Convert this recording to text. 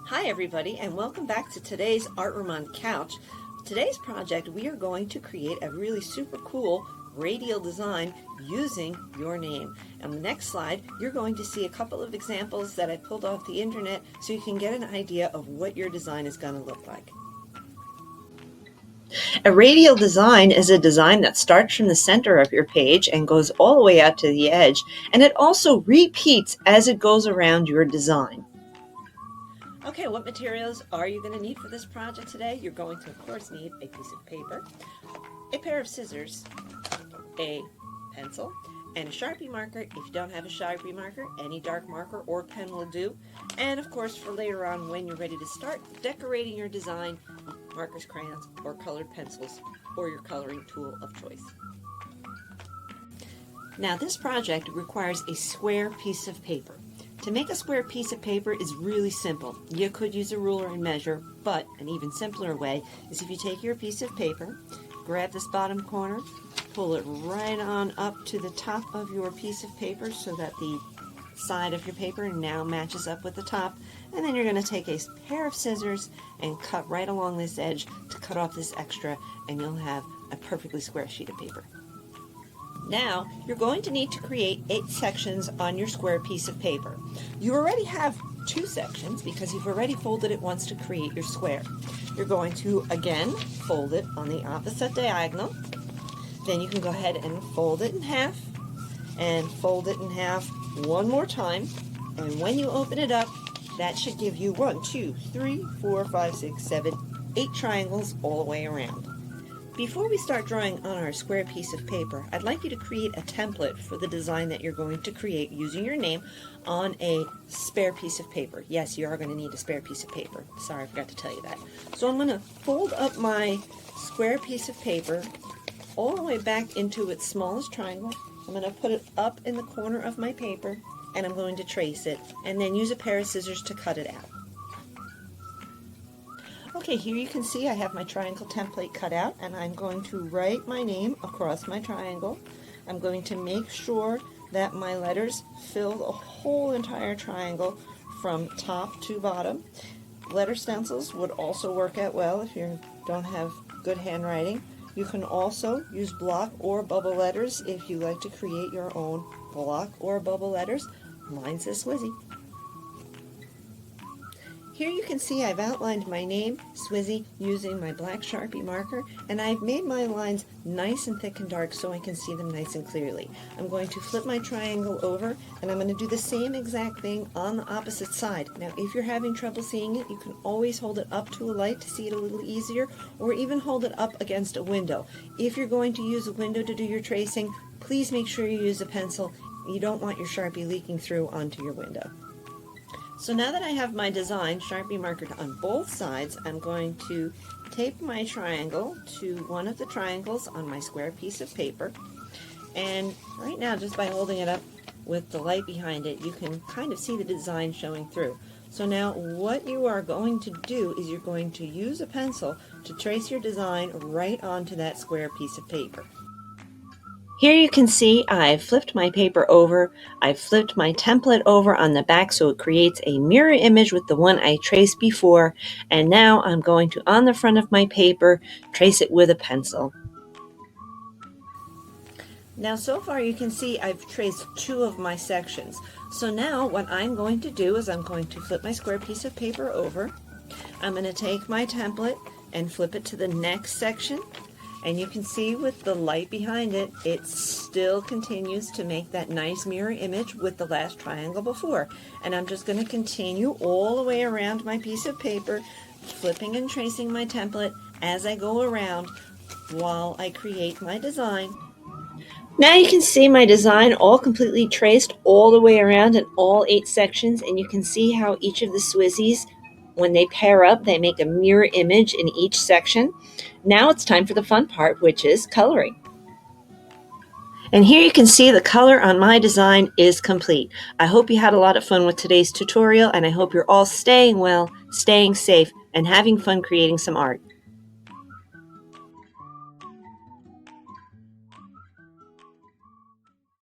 Hi everybody, and welcome back to today's Art Room on Couch. Today's project, we are going to create a really super cool radial design using your name. On the next slide, you're going to see a couple of examples that I pulled off the internet so you can get an idea of what your design is going to look like. A radial design is a design that starts from the center of your page and goes all the way out to the edge, and it also repeats as it goes around your design. Okay, what materials are you going to need for this project today? You're going to, of course, need a piece of paper, a pair of scissors, a pencil, and a Sharpie marker. If you don't have a Sharpie marker, any dark marker or pen will do. And of course, for later on when you're ready to start decorating your design, markers, crayons, or colored pencils, or your coloring tool of choice. Now, this project requires a square piece of paper. To make a square piece of paper is really simple. You could use a ruler and measure, but an even simpler way is if you take your piece of paper, grab this bottom corner, pull it right on up to the top of your piece of paper so that the side of your paper now matches up with the top, and then you're going to take a pair of scissors and cut right along this edge to cut off this extra, and you'll have a perfectly square sheet of paper. Now, you're going to need to create 8 sections on your square piece of paper. You already have 2 sections because you've already folded it once to create your square. You're going to, again, fold it on the opposite diagonal. Then you can go ahead and fold it in half, and fold it in half one more time. And when you open it up, that should give you 1, 2, 3, 4, 5, 6, 7, 8 triangles all the way around. Before we start drawing on our square piece of paper, I'd like you to create a template for the design that you're going to create using your name on a spare piece of paper. Yes, you are going to need a spare piece of paper. Sorry, I forgot to tell you that. So I'm going to fold up my square piece of paper all the way back into its smallest triangle. I'm going to put it up in the corner of my paper, and I'm going to trace it, and then use a pair of scissors to cut it out. Okay, here you can see I have my triangle template cut out, and I'm going to write my name across my triangle. I'm going to make sure that my letters fill the whole entire triangle from top to bottom. Letter stencils would also work out well if you don't have good handwriting. You can also use block or bubble letters if you like to create your own block or bubble letters. Mine says Swizzy. Here you can see I've outlined my name, Swizzy, using my black Sharpie marker, and I've made my lines nice and thick and dark so I can see them nice and clearly. I'm going to flip my triangle over, and I'm going to do the same exact thing on the opposite side. Now, if you're having trouble seeing it, you can always hold it up to a light to see it a little easier, or even hold it up against a window. If you're going to use a window to do your tracing, please make sure you use a pencil. You don't want your Sharpie leaking through onto your window. So now that I have my design Sharpie markered on both sides, I'm going to tape my triangle to one of the triangles on my square piece of paper. And right now, just by holding it up with the light behind it, you can kind of see the design showing through. So now what you are going to do is you're going to use a pencil to trace your design right onto that square piece of paper. Here you can see I've flipped my paper over, I've flipped my template over on the back so it creates a mirror image with the one I traced before, and now I'm going to, on the front of my paper, trace it with a pencil. Now so far you can see I've traced 2 of my sections. So now what I'm going to do is I'm going to flip my square piece of paper over, I'm going to take my template and flip it to the next section. And you can see with the light behind it, it still continues to make that nice mirror image with the last triangle before. And I'm just going to continue all the way around my piece of paper, flipping and tracing my template as I go around while I create my design. Now you can see my design all completely traced all the way around in all 8 sections, and you can see how each of the Swizzies, when they pair up, they make a mirror image in each section. Now it's time for the fun part, which is coloring. And here you can see the color on my design is complete. I hope you had a lot of fun with today's tutorial, and I hope you're all staying well, staying safe, and having fun creating some art.